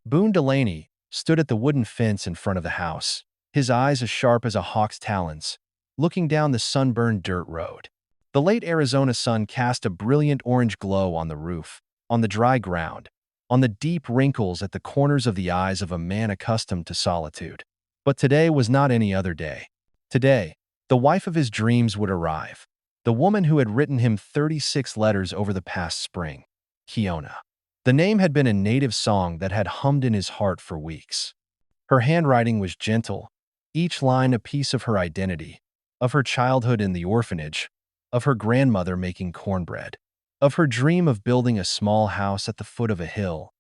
Boon Delaney stood at the wooden fence in front of the house, his eyes as sharp as a hawk's talons, looking down the sunburned dirt road. The late Arizona sun cast a brilliant orange glow on the roof, on the dry ground, on the deep wrinkles at the corners of the eyes of a man accustomed to solitude. But today was not any other day. Today, the wife of his dreams would arrive, the woman who had written him 36 letters over the past spring, Kiona. The name had been a native song that had hummed in his heart for weeks. Her handwriting was gentle, each line a piece of her identity, of her childhood in the orphanage, of her grandmother making cornbread, of her dream of building a small house at the foot of a hill,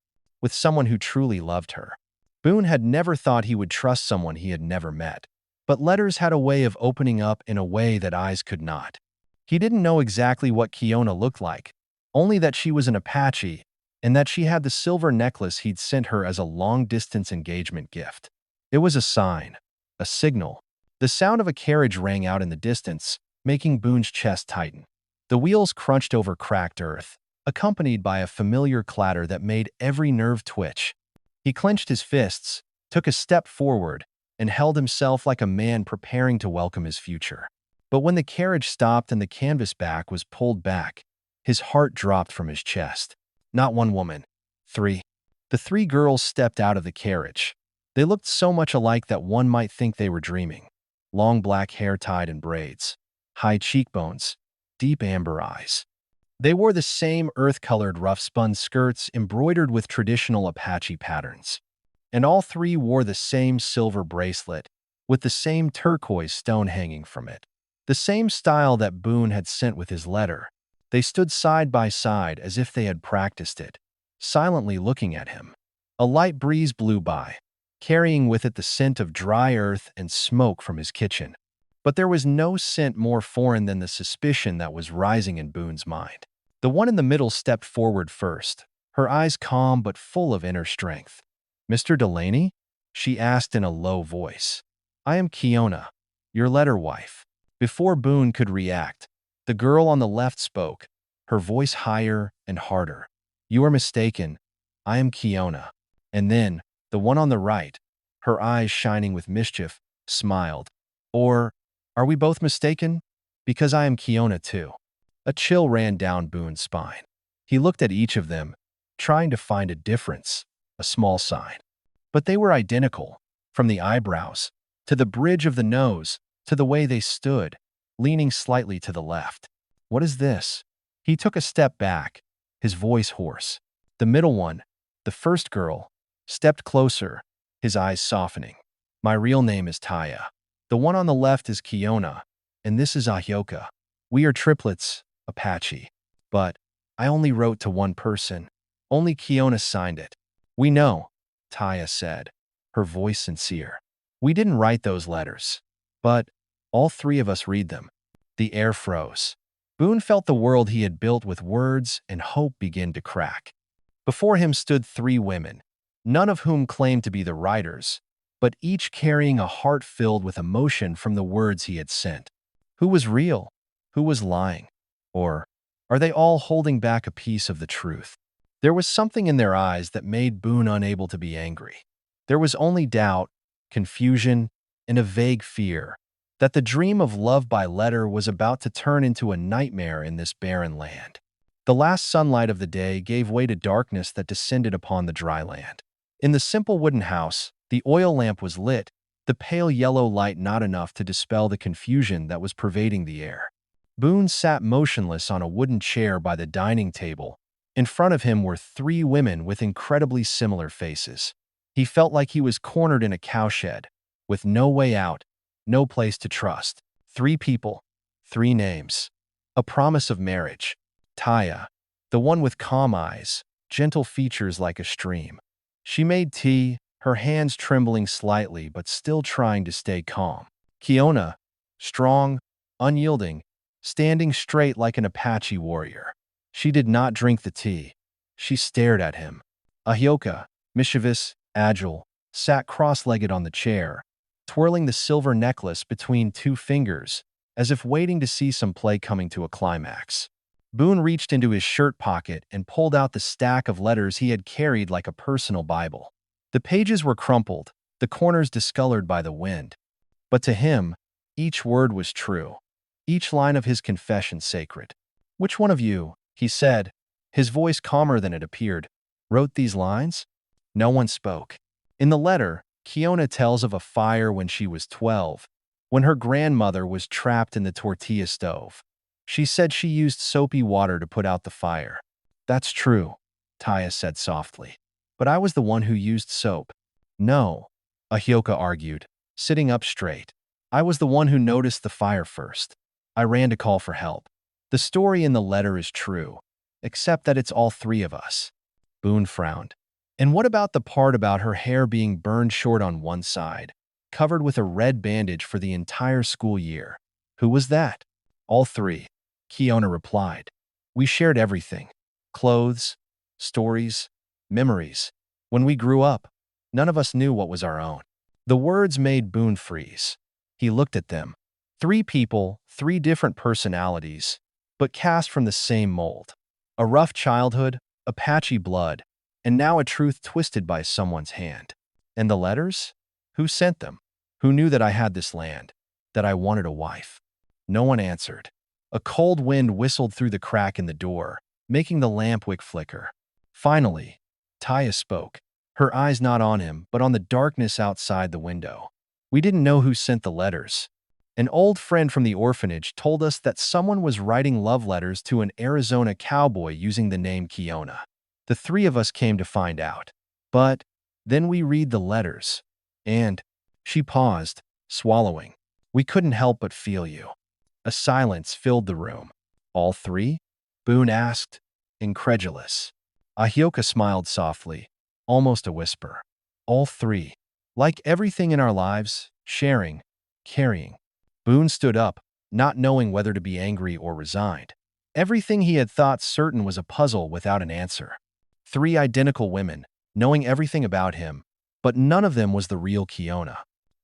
with someone who truly loved her. Boone had never thought he would trust someone he had never met, but letters had a way of opening up in a way that eyes could not. He didn't know exactly what Kiona looked like, only that she was an Apache, and that she had the silver necklace he'd sent her as a long-distance engagement gift. It was a sign, a signal. The sound of a carriage rang out in the distance, making Boone's chest tighten. The wheels crunched over cracked earth, accompanied by a familiar clatter that made every nerve twitch. He clenched his fists, took a step forward, and held himself like a man preparing to welcome his future. But when the carriage stopped and the canvas back was pulled back, his heart dropped from his chest. Not one woman. 3. The 3 girls stepped out of the carriage. They looked so much alike that one might think they were dreaming. Long black hair tied in braids, high cheekbones, deep amber eyes. They wore the same earth-colored rough-spun skirts embroidered with traditional Apache patterns. And all 3 wore the same silver bracelet, with the same turquoise stone hanging from it. The same style that Boone had sent with his letter. They stood side by side as if they had practiced it, silently looking at him. A light breeze blew by, carrying with it the scent of dry earth and smoke from his kitchen. But there was no scent more foreign than the suspicion that was rising in Boone's mind. The one in the middle stepped forward first, her eyes calm but full of inner strength. "Mr. Delaney?" she asked in a low voice. "I am Kiona, your letter wife." Before Boone could react, the girl on the left spoke, her voice higher and harder. "You are mistaken. I am Kiona." And then, the one on the right, her eyes shining with mischief, smiled. "Or, are we both mistaken? Because I am Kiona too." A chill ran down Boone's spine. He looked at each of them, trying to find a difference, a small sign. But they were identical, from the eyebrows, to the bridge of the nose, to the way they stood, leaning slightly to the left. "What is this?" He took a step back, his voice hoarse. The middle one, the first girl, stepped closer, his eyes softening. "My real name is Taya. The one on the left is Kiona, and this is Ahyoka. We are triplets, Apache. But I only wrote to one person. Only Kiona signed it." "We know," Taya said, her voice sincere. "We didn't write those letters. But all 3 of us read them." The air froze. Boone felt the world he had built with words and hope begin to crack. Before him stood 3 women, none of whom claimed to be the writers, but each carrying a heart filled with emotion from the words he had sent. Who was real? Who was lying? Or are they all holding back a piece of the truth? There was something in their eyes that made Boone unable to be angry. There was only doubt, confusion, and a vague fear that the dream of love by letter was about to turn into a nightmare in this barren land. The last sunlight of the day gave way to darkness that descended upon the dry land. In the simple wooden house, the oil lamp was lit, the pale yellow light not enough to dispel the confusion that was pervading the air. Boone sat motionless on a wooden chair by the dining table. In front of him were 3 women with incredibly similar faces. He felt like he was cornered in a cowshed, with no way out, no place to trust. 3 people, 3 names. A promise of marriage. Taya, the one with calm eyes, gentle features like a stream. She made tea, her hands trembling slightly but still trying to stay calm. Kiona, strong, unyielding, standing straight like an Apache warrior. She did not drink the tea. She stared at him. Ahyoka, mischievous, agile, sat cross-legged on the chair, twirling the silver necklace between 2 fingers, as if waiting to see some play coming to a climax. Boone reached into his shirt pocket and pulled out the stack of letters he had carried like a personal Bible. The pages were crumpled, the corners discolored by the wind. But to him, each word was true, each line of his confession sacred. "Which one of you," he said, his voice calmer than it appeared, "wrote these lines?" No one spoke. In the letter, Kiona tells of a fire when she was 12, when her grandmother was trapped in the tortilla stove. She said she used soapy water to put out the fire. "That's true," Taya said softly. "But I was the one who used soap." "No," Ahyoka argued, sitting up straight. "I was the one who noticed the fire first. I ran to call for help. The story in the letter is true, except that it's all three of us." Boone frowned. "And what about the part about her hair being burned short on one side, covered with a red bandage for the entire school year? Who was that?" "All three," Kiona replied. "We shared everything. Clothes, stories, memories. When we grew up, none of us knew what was our own." The words made Boone freeze. He looked at them. Three people, three different personalities, but cast from the same mold. A rough childhood, Apache blood, and now a truth twisted by someone's hand. And the letters? Who sent them? Who knew that I had this land? That I wanted a wife? No one answered. A cold wind whistled through the crack in the door, making the lamp wick flicker. Finally, Taya spoke, her eyes not on him, but on the darkness outside the window. "We didn't know who sent the letters. An old friend from the orphanage told us that someone was writing love letters to an Arizona cowboy using the name Kiona. The three of us came to find out. But then we read the letters. And—" She paused, swallowing. "We couldn't help but feel you." A silence filled the room. "All three?" Boone asked, incredulous. Ahyoka smiled softly, almost a whisper. "All three. Like everything in our lives, sharing, carrying." Boone stood up, not knowing whether to be angry or resigned. Everything he had thought certain was a puzzle without an answer. Three identical women, knowing everything about him, but none of them was the real Kiona.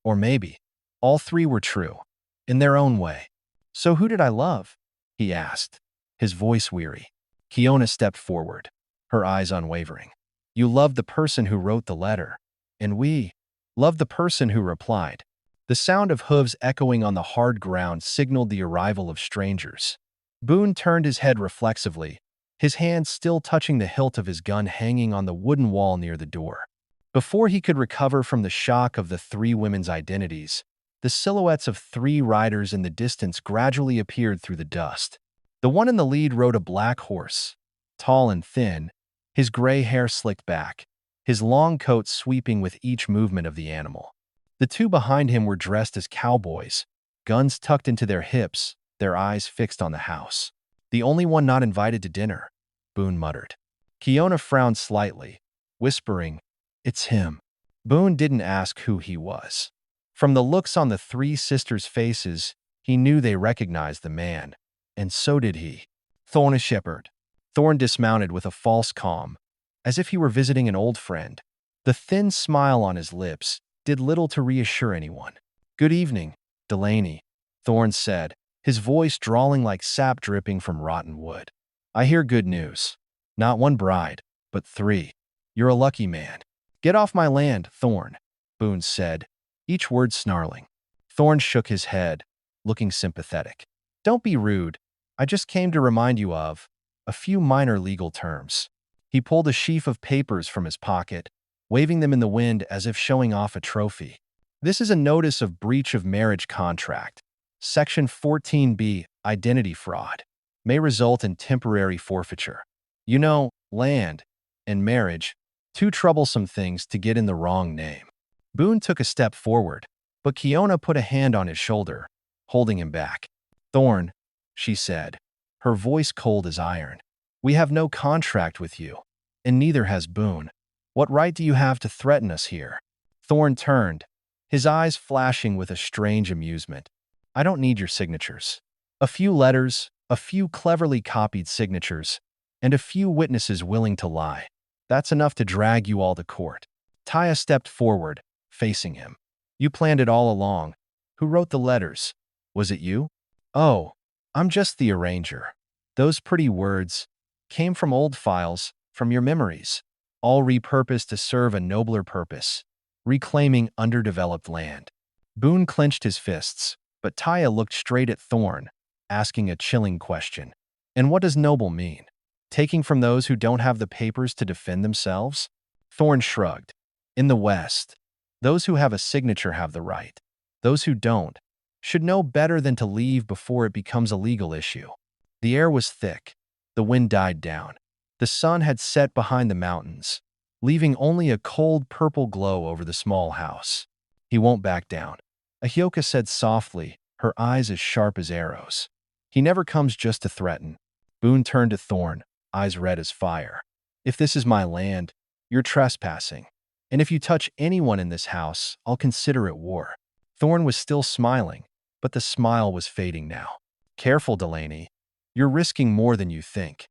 Or maybe, all three were true, in their own way. "So who did I love?" he asked, his voice weary. Kiona stepped forward, her eyes unwavering. "You loved the person who wrote the letter, and we loved the person who replied." The sound of hooves echoing on the hard ground signaled the arrival of strangers. Boone turned his head reflexively, his hand still touching the hilt of his gun hanging on the wooden wall near the door. Before he could recover from the shock of the three women's identities, the silhouettes of three riders in the distance gradually appeared through the dust. The one in the lead rode a black horse, tall and thin, his gray hair slicked back, his long coat sweeping with each movement of the animal. The two behind him were dressed as cowboys, guns tucked into their hips, their eyes fixed on the house. "The only one not invited to dinner," Boone muttered. Kiona frowned slightly, whispering, "It's him." Boone didn't ask who he was. From the looks on the three sisters' faces, he knew they recognized the man, and so did he. "Thorn a shepherd." Thorn dismounted with a false calm, as if he were visiting an old friend. The thin smile on his lips did little to reassure anyone. "Good evening, Delaney," Thorn said, his voice drawling like sap dripping from rotten wood. "I hear good news. Not one bride, but three. You're a lucky man." "Get off my land, Thorn," Boone said, each word snarling. Thorn shook his head, looking sympathetic. "Don't be rude. I just came to remind you of a few minor legal terms." He pulled a sheaf of papers from his pocket, waving them in the wind as if showing off a trophy. "This is a notice of breach of marriage contract. Section 14B, identity fraud, may result in temporary forfeiture. You know, land and marriage, two troublesome things to get in the wrong name." Boone took a step forward, but Kiona put a hand on his shoulder, holding him back. "Thorn," she said, her voice cold as iron, "we have no contract with you, and neither has Boone. What right do you have to threaten us here?" Thorn turned, his eyes flashing with a strange amusement. "I don't need your signatures. A few letters, a few cleverly copied signatures, and a few witnesses willing to lie. That's enough to drag you all to court." Taya stepped forward, facing him. "You planned it all along. Who wrote the letters? Was it you?" "Oh, I'm just the arranger. Those pretty words came from old files, from your memories." all repurposed to serve a nobler purpose, reclaiming underdeveloped land. Boone clenched his fists, but Taya looked straight at Thorn, asking a chilling question. And what does noble mean? Taking from those who don't have the papers to defend themselves? Thorn shrugged. In the West, those who have a signature have the right. Those who don't should know better than to leave before it becomes a legal issue. The air was thick. The wind died down. The sun had set behind the mountains, leaving only a cold purple glow over the small house. He won't back down, Ahioka said softly, her eyes as sharp as arrows. He never comes just to threaten. Boone turned to Thorn, eyes red as fire. If this is my land, you're trespassing. And if you touch anyone in this house, I'll consider it war. Thorn was still smiling, but the smile was fading now. Careful, Delaney. You're risking more than you think.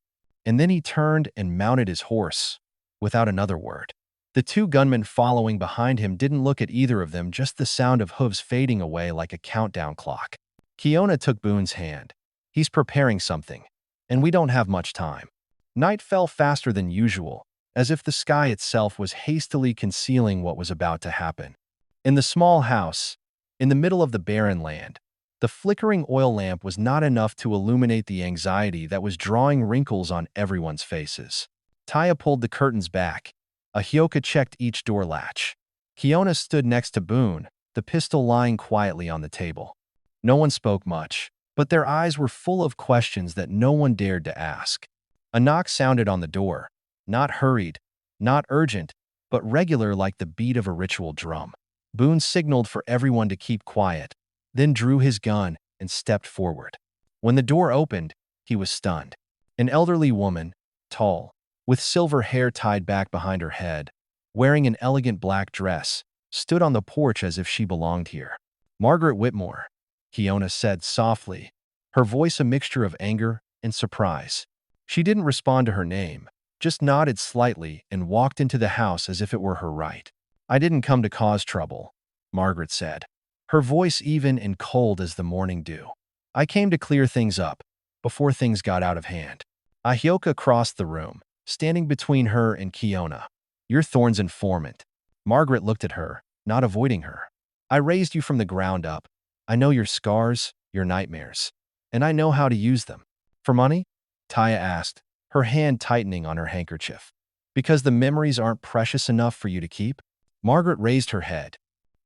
And then he turned and mounted his horse, without another word. The two gunmen following behind him didn't look at either of them, just the sound of hooves fading away like a countdown clock. Kiona took Boone's hand. He's preparing something, and we don't have much time. Night fell faster than usual, as if the sky itself was hastily concealing what was about to happen. In the small house, in the middle of the barren land, the flickering oil lamp was not enough to illuminate the anxiety that was drawing wrinkles on everyone's faces. Taya pulled the curtains back. Ahioka checked each door latch. Kiona stood next to Boone, the pistol lying quietly on the table. No one spoke much, but their eyes were full of questions that no one dared to ask. A knock sounded on the door, not hurried, not urgent, but regular like the beat of a ritual drum. Boone signaled for everyone to keep quiet, then drew his gun and stepped forward. When the door opened, he was stunned. An elderly woman, tall, with silver hair tied back behind her head, wearing an elegant black dress, stood on the porch as if she belonged here. Margaret Whitmore, Kiona said softly, her voice a mixture of anger and surprise. She didn't respond to her name, just nodded slightly and walked into the house as if it were her right. I didn't come to cause trouble, Margaret said, her voice even and cold as the morning dew. I came to clear things up, before things got out of hand. Ahioka crossed the room, standing between her and Kiona. You're Thorn's informant. Margaret looked at her, not avoiding her. I raised you from the ground up. I know your scars, your nightmares, and I know how to use them. For money? Taya asked, her hand tightening on her handkerchief. Because the memories aren't precious enough for you to keep? Margaret raised her head.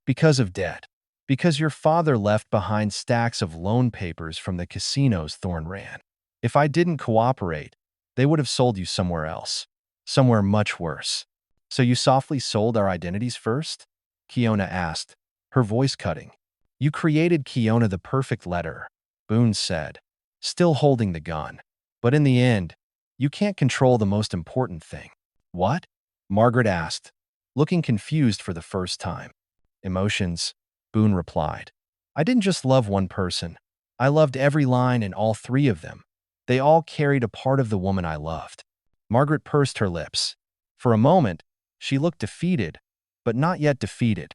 Because of debt. Because your father left behind stacks of loan papers from the casinos Thorn ran. If I didn't cooperate, they would have sold you somewhere else. Somewhere much worse. So you softly sold our identities first? Kiona asked, her voice cutting. You created Kiona the perfect letter, Boone said, still holding the gun. But in the end, you can't control the most important thing. What? Margaret asked, looking confused for the first time. Emotions, Boone replied. I didn't just love one person. I loved every line in all three of them. They all carried a part of the woman I loved. Margaret pursed her lips. For a moment, she looked defeated, but not yet defeated.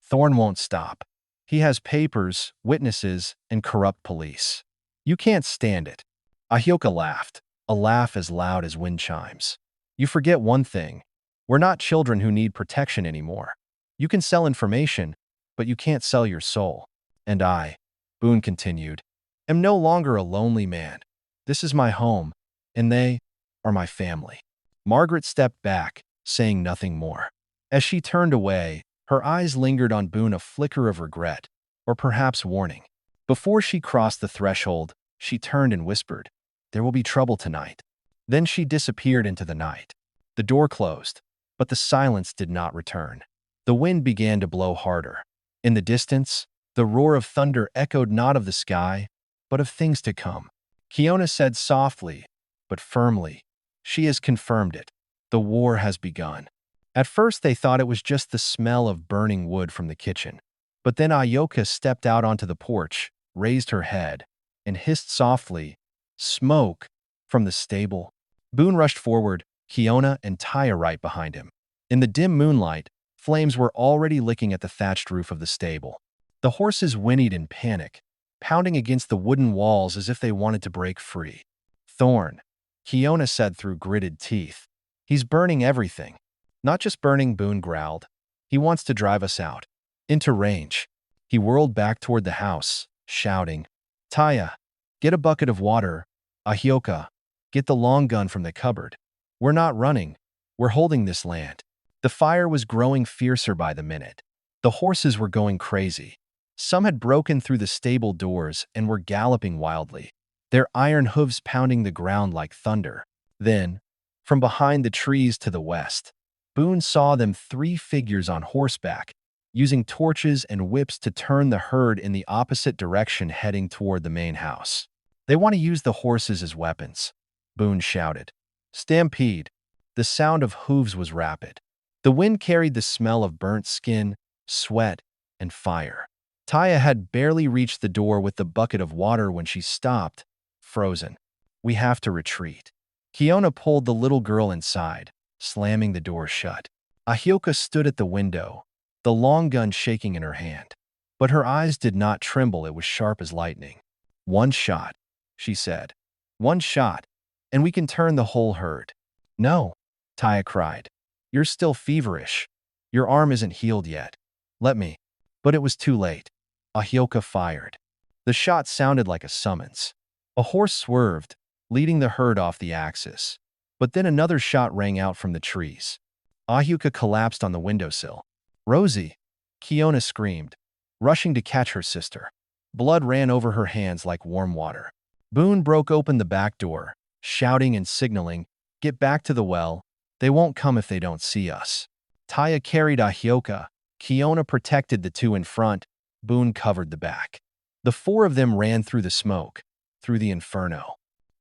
Thorn won't stop. He has papers, witnesses, and corrupt police. You can't stand it. Ahioka laughed, a laugh as loud as wind chimes. You forget one thing. We're not children who need protection anymore. You can sell information, but you can't sell your soul. And I, Boone continued, am no longer a lonely man. This is my home, and they are my family. Margaret stepped back, saying nothing more. As she turned away, her eyes lingered on Boone, a flicker of regret, or perhaps warning. Before she crossed the threshold, she turned and whispered, there will be trouble tonight. Then she disappeared into the night. The door closed, but the silence did not return. The wind began to blow harder. In the distance, the roar of thunder echoed not of the sky, but of things to come. Kiona said softly, but firmly, she has confirmed it. The war has begun. At first they thought it was just the smell of burning wood from the kitchen. But then Ahioka stepped out onto the porch, raised her head, and hissed softly, smoke, from the stable. Boone rushed forward, Kiona and Taya right behind him. In the dim moonlight, flames were already licking at the thatched roof of the stable. The horses whinnied in panic, pounding against the wooden walls as if they wanted to break free. Thorn, Kiona said through gritted teeth. He's burning everything. Not just burning, Boone growled. He wants to drive us out. Into range. He whirled back toward the house, shouting, Taya, get a bucket of water. Ahioka, get the long gun from the cupboard. We're not running. We're holding this land. The fire was growing fiercer by the minute. The horses were going crazy. Some had broken through the stable doors and were galloping wildly, their iron hooves pounding the ground like thunder. Then, from behind the trees to the west, Boone saw them, 3 figures on horseback, using torches and whips to turn the herd in the opposite direction, heading toward the main house. They want to use the horses as weapons, Boone shouted. Stampede. The sound of hooves was rapid. The wind carried the smell of burnt skin, sweat, and fire. Taya had barely reached the door with the bucket of water when she stopped, frozen. We have to retreat. Kiona pulled the little girl inside, slamming the door shut. Ahioka stood at the window, the long gun shaking in her hand. But her eyes did not tremble, it was sharp as lightning. One shot, she said. One shot, and we can turn the whole herd. No, Taya cried. You're still feverish. Your arm isn't healed yet. Let me. But it was too late. Ahioka fired. The shot sounded like a summons. A horse swerved, leading the herd off the axis. But then another shot rang out from the trees. Ahioka collapsed on the windowsill. Rosie! Kiona screamed, rushing to catch her sister. Blood ran over her hands like warm water. Boone broke open the back door, shouting and signaling, Get back to the well. They won't come if they don't see us. Taya carried Ahioka. Kiona protected the 2 in front. Boone covered the back. The 4 of them ran through the smoke, through the inferno.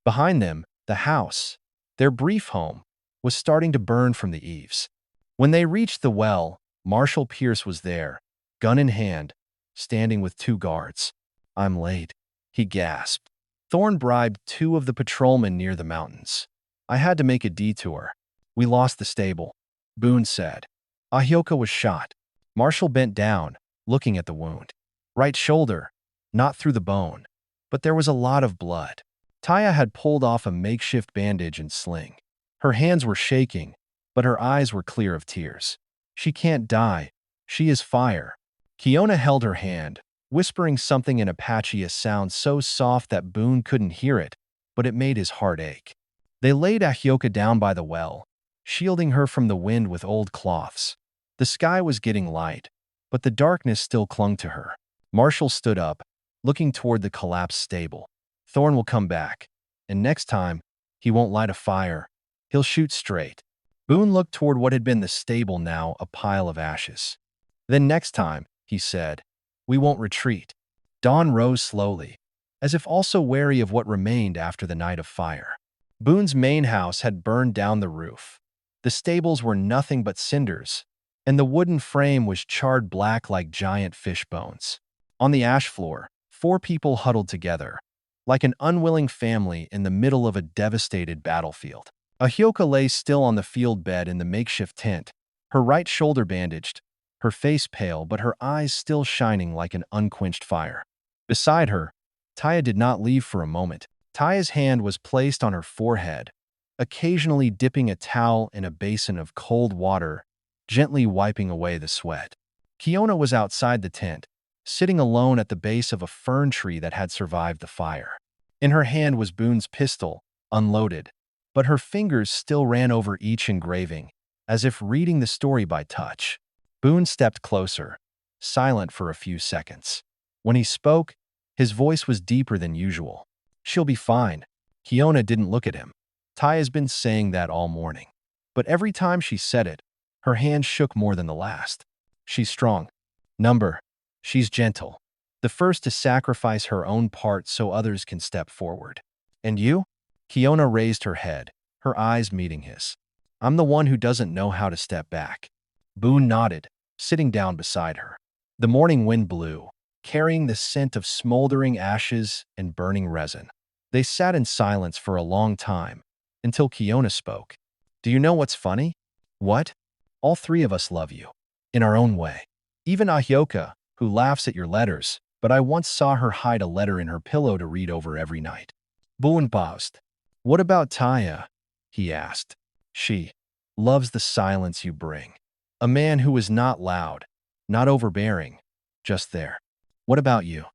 Behind them, the house, their brief home, was starting to burn from the eaves. When they reached the well, Marshal Pierce was there, gun in hand, standing with 2 guards. I'm late, he gasped. Thorne bribed 2 of the patrolmen near the mountains. I had to make a detour. We lost the stable, Boone said. Ahioka was shot. Marshal bent down, looking at the wound. Right shoulder, not through the bone, but there was a lot of blood. Taya had pulled off a makeshift bandage and sling. Her hands were shaking, but her eyes were clear of tears. She can't die. She is fire. Kiona held her hand, whispering something in Apache, a sound so soft that Boone couldn't hear it, but it made his heart ache. They laid Ahioka down by the well, shielding her from the wind with old cloths. The sky was getting light, but the darkness still clung to her. Marshall stood up, looking toward the collapsed stable. Thorne will come back, and next time, he won't light a fire. He'll shoot straight. Boone looked toward what had been the stable, now a pile of ashes. Then next time, he said, we won't retreat. Dawn rose slowly, as if also wary of what remained after the night of fire. Boone's main house had burned down the roof. The stables were nothing but cinders, and the wooden frame was charred black like giant fish bones. On the ash floor, 4 people huddled together, like an unwilling family in the middle of a devastated battlefield. Ahioka lay still on the field bed in the makeshift tent, her right shoulder bandaged, her face pale but her eyes still shining like an unquenched fire. Beside her, Taya did not leave for a moment. Taya's hand was placed on her forehead, occasionally dipping a towel in a basin of cold water, gently wiping away the sweat. Kiona was outside the tent, sitting alone at the base of a fern tree that had survived the fire. In her hand was Boone's pistol, unloaded, but her fingers still ran over each engraving, as if reading the story by touch. Boone stepped closer, silent for a few seconds. When he spoke, his voice was deeper than usual. She'll be fine. Kiona didn't look at him. Taya's been saying that all morning. But every time she said it, her hand shook more than the last. She's strong. She's gentle. The first to sacrifice her own part so others can step forward. And you? Kiona raised her head, her eyes meeting his. I'm the one who doesn't know how to step back. Boone nodded, sitting down beside her. The morning wind blew, carrying the scent of smoldering ashes and burning resin. They sat in silence for a long time, until Kiona spoke. Do you know what's funny? What? All 3 of us love you. In our own way. Even Ahioka, who laughs at your letters, but I once saw her hide a letter in her pillow to read over every night. Boone paused. What about Taya? He asked. She. loves the silence you bring. A man who is not loud, not overbearing, just there. What about you?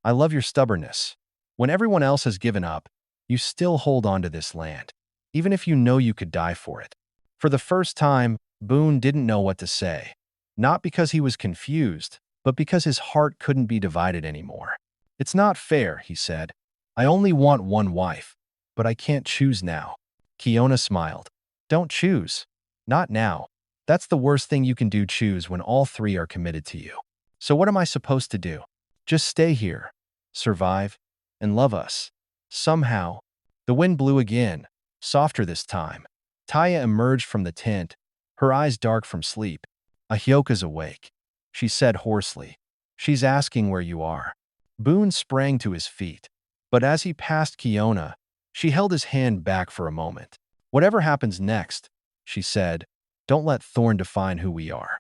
I love your stubbornness. When everyone else has given up, you still hold on to this land, even if you know you could die for it. For the first time, Boone didn't know what to say, not because he was confused, but because his heart couldn't be divided anymore. It's not fair, he said. I only want one wife, but I can't choose now. Kiona smiled. Don't choose. Not now. That's the worst thing you can do, choose when all three are committed to you. So what am I supposed to do? Just stay here, survive, and love us. Somehow, the wind blew again, softer this time. Taya emerged from the tent, her eyes dark from sleep. Ahyoka's awake, she said hoarsely. She's asking where you are. Boone sprang to his feet, but as he passed Kiona, she held his hand back for a moment. Whatever happens next, she said, don't let Thorn define who we are.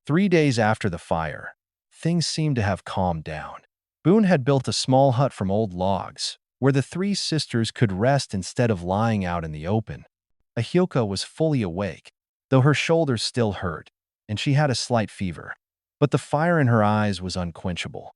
3 days after the fire, things seemed to have calmed down. Boone had built a small hut from old logs, where the three sisters could rest instead of lying out in the open. Ahyoka was fully awake, though her shoulders still hurt, and she had a slight fever. But the fire in her eyes was unquenchable.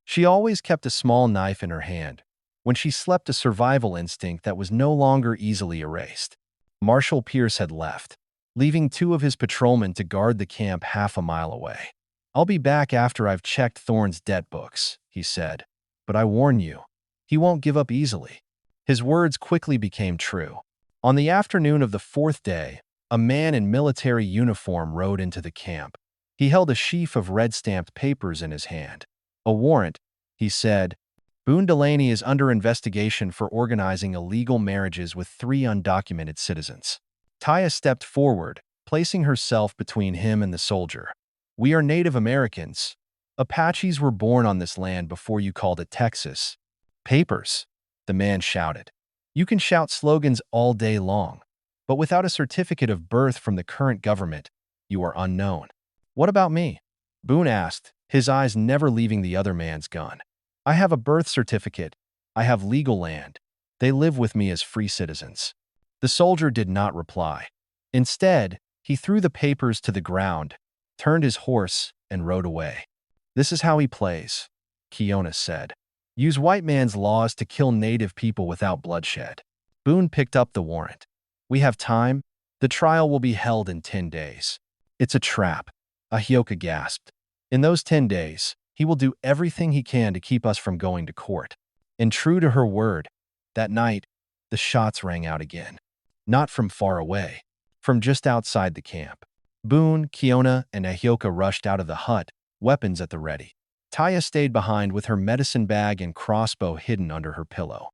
She always kept a small knife in her hand, when she slept, a survival instinct that was no longer easily erased. Marshal Pierce had left, leaving 2 of his patrolmen to guard the camp half a mile away. I'll be back after I've checked Thorn's debt books, he said. But I warn you, he won't give up easily. His words quickly became true. On the afternoon of the 4th day, a man in military uniform rode into the camp. He held a sheaf of red-stamped papers in his hand. A warrant, he said. Boon Delaney is under investigation for organizing illegal marriages with 3 undocumented citizens. Taya stepped forward, placing herself between him and the soldier. We are Native Americans. Apaches were born on this land before you called it Texas. Papers, the man shouted. You can shout slogans all day long, but without a certificate of birth from the current government, you are unknown. What about me? Boone asked, his eyes never leaving the other man's gun. I have a birth certificate. I have legal land. They live with me as free citizens. The soldier did not reply. Instead, he threw the papers to the ground, turned his horse, and rode away. This is how he plays, Kiona said. Use white man's laws to kill native people without bloodshed. Boone picked up the warrant. We have time. The trial will be held in 10 days. It's a trap, Ahyoka gasped. In those 10 days, he will do everything he can to keep us from going to court. And true to her word, that night, the shots rang out again. Not from far away, from just outside the camp. Boone, Kiona, and Ahyoka rushed out of the hut, weapons at the ready. Taya stayed behind with her medicine bag and crossbow hidden under her pillow.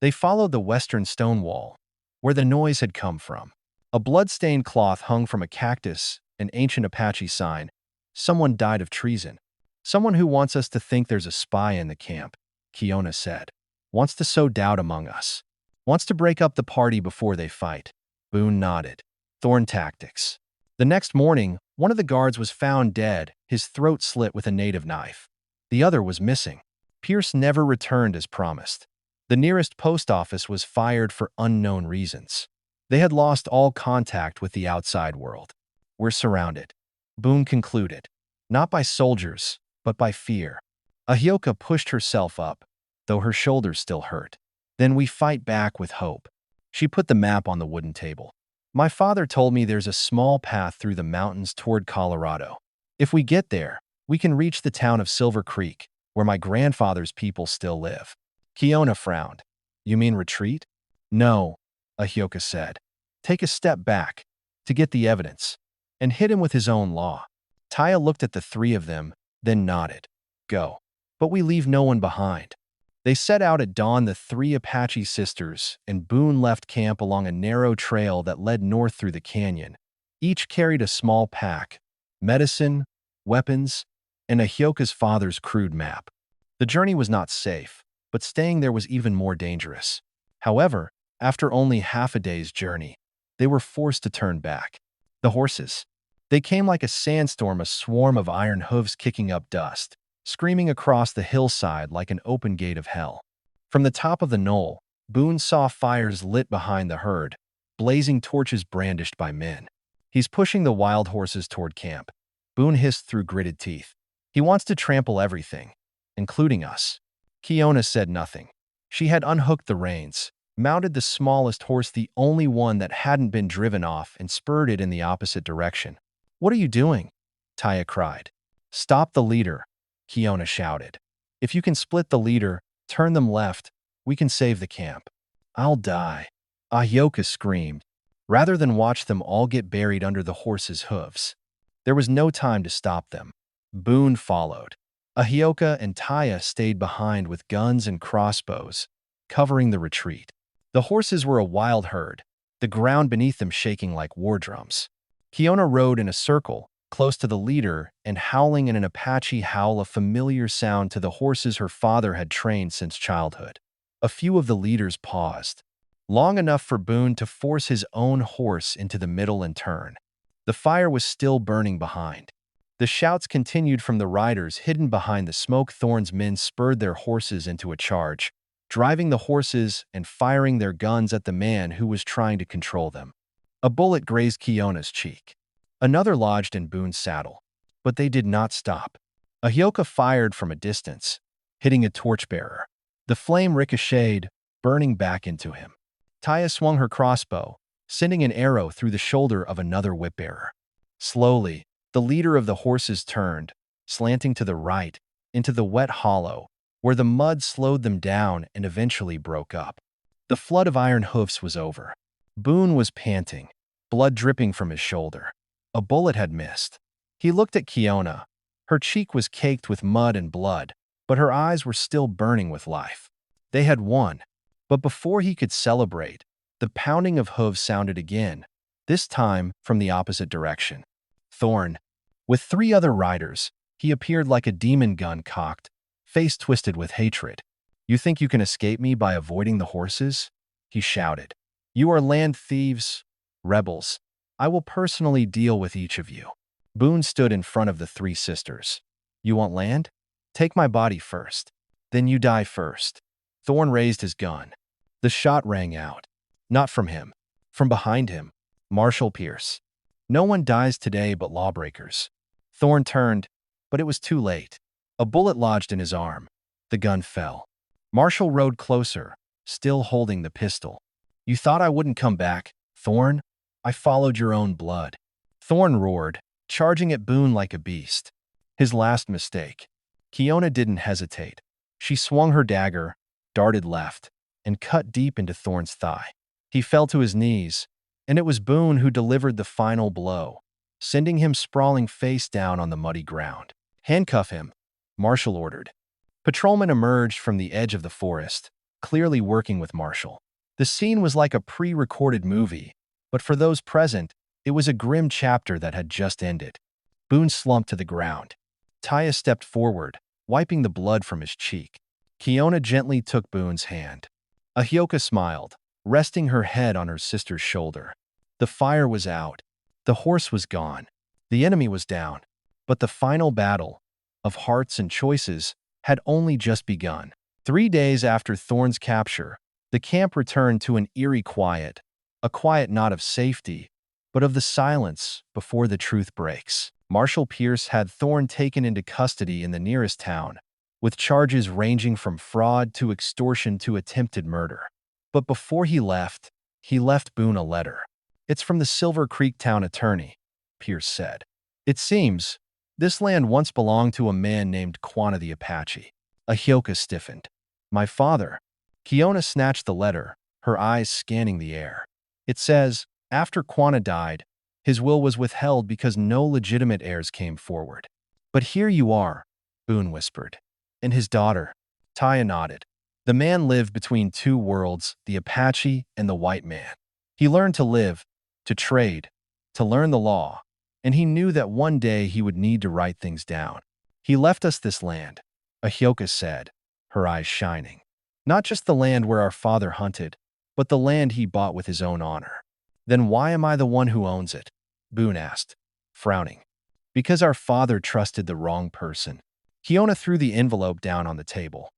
They followed the western stone wall, where the noise had come from. A blood-stained cloth hung from a cactus, an ancient Apache sign. Someone died of treason. Someone who wants us to think there's a spy in the camp, Kiona said. Wants to sow doubt among us. Wants to break up the party before they fight. Boone nodded. Thorn tactics. The next morning, one of the guards was found dead, his throat slit with a native knife. The other was missing. Pierce never returned as promised. The nearest post office was fired for unknown reasons. They had lost all contact with the outside world. We're surrounded, Boone concluded. Not by soldiers, but by fear. Ahyoka pushed herself up, though her shoulders still hurt. Then we fight back with hope. She put the map on the wooden table. My father told me there's a small path through the mountains toward Colorado. If we get there, we can reach the town of Silver Creek, where my grandfather's people still live. Kiona frowned. You mean retreat? No, Ahyoka said. Take a step back, to get the evidence, and hit him with his own law. Taya looked at the 3 of them, then nodded. Go. But we leave no one behind. They set out at dawn, the 3 Apache sisters, and Boone left camp along a narrow trail that led north through the canyon. Each carried a small pack, medicine, weapons, and Ahyoka's father's crude map. The journey was not safe, but staying there was even more dangerous. However, after only half a day's journey, they were forced to turn back. The horses. They came like a sandstorm, a swarm of iron hooves kicking up dust, screaming across the hillside like an open gate of hell. From the top of the knoll, Boone saw fires lit behind the herd, blazing torches brandished by men. He's pushing the wild horses toward camp. Boone hissed through gritted teeth. He wants to trample everything, including us. Kiona said nothing. She had unhooked the reins, mounted the smallest horse, the only one that hadn't been driven off, and spurred it in the opposite direction. "What are you doing?" Taya cried. "Stop the leader," Kiona shouted. "If you can split the leader, turn them left, we can save the camp." "I'll die," Ahyoka screamed, rather than watch them all get buried under the horses' hooves. There was no time to stop them. Boone followed. Ahyoka and Taya stayed behind with guns and crossbows, covering the retreat. The horses were a wild herd, the ground beneath them shaking like war drums. Kiona rode in a circle, close to the leader, and howling in an Apache howl, a familiar sound to the horses her father had trained since childhood. A few of the leaders paused, long enough for Boone to force his own horse into the middle and turn. The fire was still burning behind. The shouts continued from the riders hidden behind the smoke. Thorne's men spurred their horses into a charge, driving the horses and firing their guns at the man who was trying to control them. A bullet grazed Kiona's cheek. Another lodged in Boone's saddle. But they did not stop. Ahyoka fired from a distance, hitting a torchbearer. The flame ricocheted, burning back into him. Taya swung her crossbow, sending an arrow through the shoulder of another whip-bearer. Slowly, the leader of the horses turned, slanting to the right, into the wet hollow, where the mud slowed them down and eventually broke up. The flood of iron hoofs was over. Boone was panting, blood dripping from his shoulder. A bullet had missed. He looked at Kiona. Her cheek was caked with mud and blood, but her eyes were still burning with life. They had won. But before he could celebrate, the pounding of hooves sounded again, this time from the opposite direction. Thorne, with 3 other riders, he appeared like a demon gun cocked, face twisted with hatred. "You think you can escape me by avoiding the horses?" he shouted. "You are land thieves, rebels. I will personally deal with each of you." Boone stood in front of the 3 sisters. "You want land? Take my body first. Then you die first." Thorne raised his gun. The shot rang out. Not from him. From behind him. Marshal Pierce. "No one dies today but lawbreakers." Thorne turned, but it was too late. A bullet lodged in his arm. The gun fell. Marshall rode closer, still holding the pistol. "You thought I wouldn't come back, Thorne? I followed your own blood." Thorne roared, charging at Boone like a beast. His last mistake. Kiona didn't hesitate. She swung her dagger, darted left, and cut deep into Thorne's thigh. He fell to his knees, and it was Boone who delivered the final blow, sending him sprawling face down on the muddy ground. "Handcuff him," Marshall ordered. Patrolmen emerged from the edge of the forest, clearly working with Marshall. The scene was like a pre-recorded movie, but for those present, it was a grim chapter that had just ended. Boone slumped to the ground. Taya stepped forward, wiping the blood from his cheek. Kiona gently took Boone's hand. Ahyoka smiled, resting her head on her sister's shoulder. The fire was out. The horse was gone. The enemy was down. But the final battle, of hearts and choices, had only just begun. 3 days after Thorne's capture, the camp returned to an eerie quiet, a quiet not of safety, but of the silence before the truth breaks. Marshal Pierce had Thorne taken into custody in the nearest town, with charges ranging from fraud to extortion to attempted murder. But before he left Boone a letter. "It's from the Silver Creek town attorney," Pierce said. "It seems this land once belonged to a man named Quanah the Apache." Ahyoka stiffened. "My father." Kiona snatched the letter, her eyes scanning the air. "It says, after Quanah died, his will was withheld because no legitimate heirs came forward. But here you are," Boone whispered. "And his daughter." Taya nodded. "The man lived between 2 worlds, the Apache and the white man. He learned to live, to trade, to learn the law, and he knew that one day he would need to write things down. He left us this land," Ahyoka said, her eyes shining. "Not just the land where our father hunted, but the land he bought with his own honor." "Then why am I the one who owns it?" Boone asked, frowning. "Because our father trusted the wrong person." Kiona threw the envelope down on the table.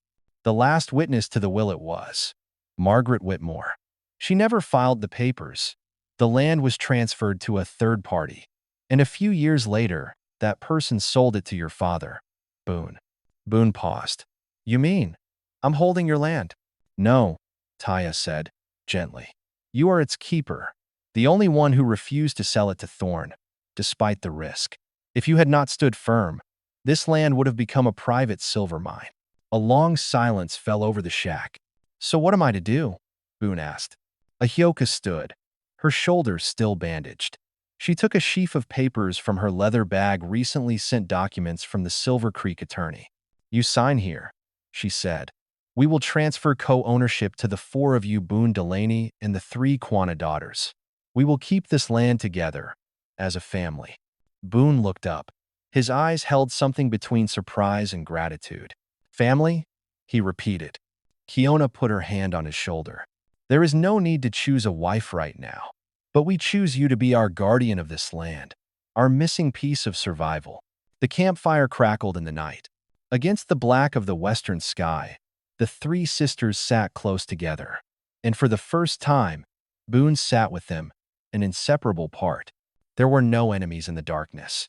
The last witness to the will it was Margaret Whitmore. She never filed the papers. The land was transferred to a third party, and a few years later, that person sold it to your father, Boon. Boon paused. You mean, I'm holding your land? No, Taya said, gently. You are its keeper, the only one who refused to sell it to Thorn, despite the risk. If you had not stood firm, this land would have become a private silver mine. A long silence fell over the shack. So what am I to do? Boon asked. Ahioka stood, her shoulders still bandaged. She took a sheaf of papers from her leather bag, recently sent documents from the Silver Creek attorney. You sign here, she said. We will transfer co-ownership to the four of you, Boon Delaney and the three Quana daughters. We will keep this land together, as a family. Boon looked up. His eyes held something between surprise and gratitude. Family? He repeated. Kiona put her hand on his shoulder. There is no need to choose a wife right now, but we choose you to be our guardian of this land, our missing piece of survival. The campfire crackled in the night. Against the black of the western sky, the three sisters sat close together, and for the first time, Boon sat with them, an inseparable part. There were no enemies in the darkness.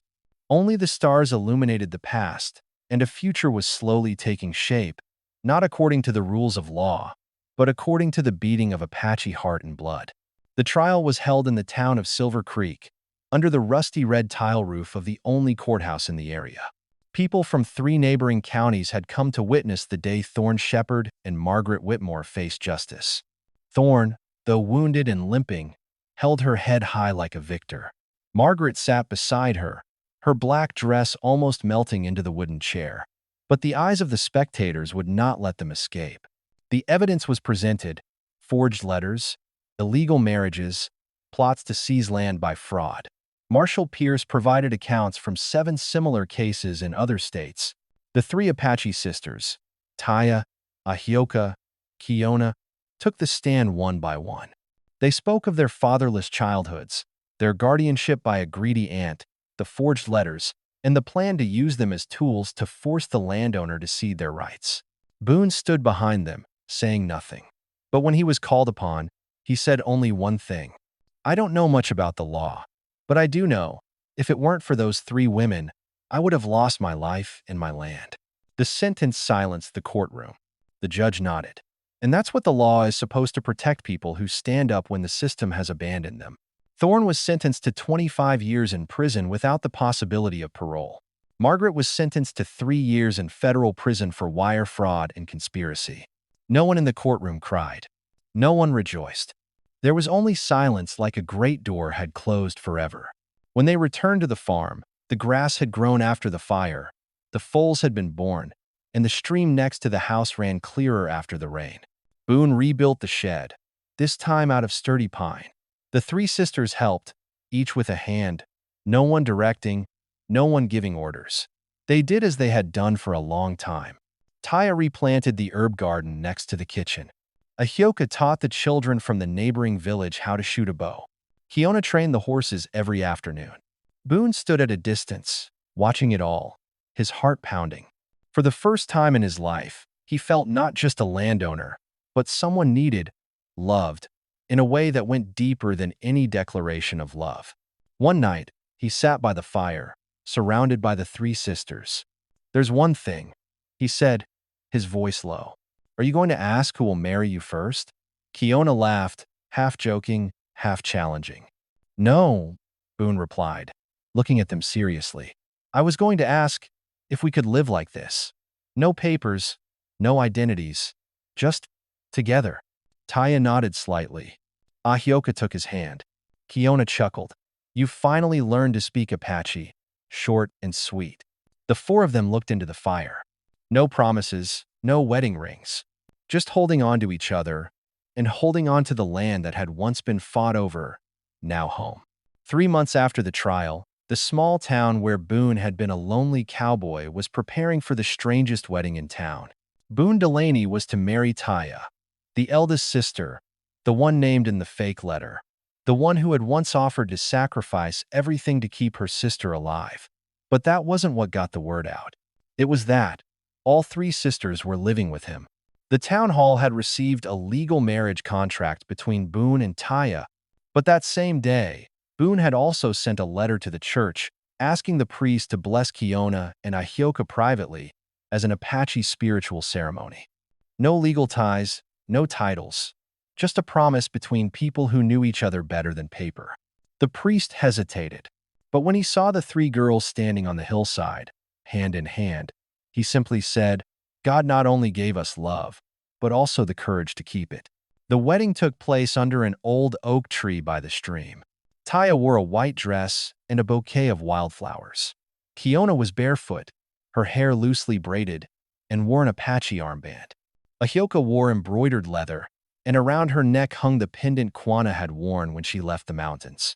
Only the stars illuminated the past, and a future was slowly taking shape, not according to the rules of law, but according to the beating of Apache heart and blood. The trial was held in the town of Silver Creek, under the rusty red tile roof of the only courthouse in the area. People from 3 neighboring counties had come to witness the day Thorn Shepard and Margaret Whitmore faced justice. Thorn, though wounded and limping, held her head high like a victor. Margaret sat beside her, her black dress almost melting into the wooden chair. But the eyes of the spectators would not let them escape. The evidence was presented: forged letters, illegal marriages, plots to seize land by fraud. Marshal Pierce provided accounts from 7 similar cases in other states. The 3 Apache sisters, Taya, Ahioka, Kiona, took the stand one by one. They spoke of their fatherless childhoods, their guardianship by a greedy aunt, the forged letters, and the plan to use them as tools to force the landowner to cede their rights. Boon stood behind them, saying nothing. But when he was called upon, he said only one thing. I don't know much about the law, but I do know, if it weren't for those 3 women, I would have lost my life and my land. The sentence silenced the courtroom. The judge nodded. And that's what the law is supposed to protect: people who stand up when the system has abandoned them. Thorn was sentenced to 25 years in prison without the possibility of parole. Margaret was sentenced to 3 years in federal prison for wire fraud and conspiracy. No one in the courtroom cried. No one rejoiced. There was only silence, like a great door had closed forever. When they returned to the farm, the grass had grown after the fire, the foals had been born, and the stream next to the house ran clearer after the rain. Boon rebuilt the shed, this time out of sturdy pine. The 3 sisters helped, each with a hand, no one directing, no one giving orders. They did as they had done for a long time. Taya replanted the herb garden next to the kitchen. Ahioka taught the children from the neighboring village how to shoot a bow. Kiona trained the horses every afternoon. Boon stood at a distance, watching it all, his heart pounding. For the first time in his life, he felt not just a landowner, but someone needed, loved, in a way that went deeper than any declaration of love. One night, he sat by the fire, surrounded by the 3 sisters. There's one thing, he said, his voice low. Are you going to ask who will marry you first? Kiona laughed, half joking, half challenging. No, Boon replied, looking at them seriously. I was going to ask if we could live like this. No papers, no identities, just together. Taya nodded slightly. Ahioka took his hand. Kiona chuckled. You finally learned to speak Apache, short and sweet. The 4 of them looked into the fire. No promises, no wedding rings. Just holding on to each other, and holding on to the land that had once been fought over, now home. 3 months after the trial, the small town where Boon had been a lonely cowboy was preparing for the strangest wedding in town. Boon Delaney was to marry Taya, the eldest sister, the one named in the fake letter, the one who had once offered to sacrifice everything to keep her sister alive. But that wasn't what got the word out. It was that all 3 sisters were living with him. The town hall had received a legal marriage contract between Boon and Taya, But that same day, Boone had also sent a letter to the church asking the priest to bless Kiona and Ahioka privately as an Apache spiritual ceremony. No legal ties, no titles, just a promise between people who knew each other better than paper. The priest hesitated, but when he saw the three girls standing on the hillside, hand in hand, he simply said, God not only gave us love, but also the courage to keep it. The wedding took place under an old oak tree by the stream. Taya wore a white dress and a bouquet of wildflowers. Kiona was barefoot, her hair loosely braided, and wore an Apache armband. Ahioka wore embroidered leather, and around her neck hung the pendant Quanah had worn when she left the mountains.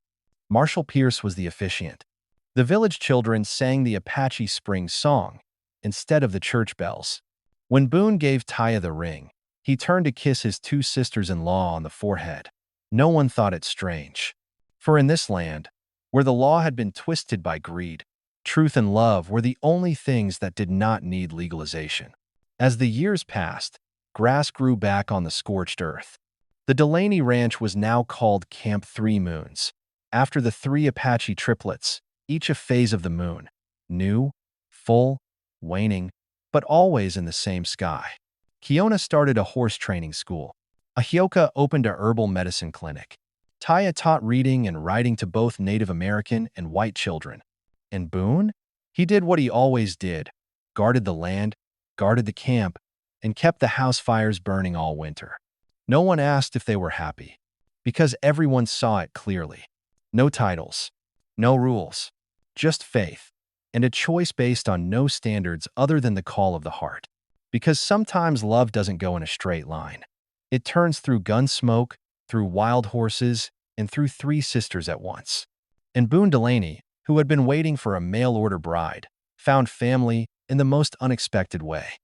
Marshall Pierce was the officiant. The village children sang the Apache spring song instead of the church bells. When Boone gave Taya the ring, he turned to kiss his two sisters-in-law on the forehead. No one thought it strange. For in this land, where the law had been twisted by greed, truth and love were the only things that did not need legalization. As the years passed, grass grew back on the scorched earth. The Delaney Ranch was now called Camp 3 Moons, after the three Apache triplets, each a phase of the moon, new, full, waning, but always in the same sky. Kiona started a horse training school. Ahioka opened a herbal medicine clinic. Taya taught reading and writing to both Native American and white children. And Boone? He did what he always did, guarded the land, guarded the camp, and kept the house fires burning all winter. No one asked if they were happy, because everyone saw it clearly. No titles, no rules, just faith, and a choice based on no standards other than the call of the heart. Because sometimes love doesn't go in a straight line. It turns through gun smoke, through wild horses, and through three sisters at once. And Boon Delaney, who had been waiting for a mail-order bride, found family in the most unexpected way.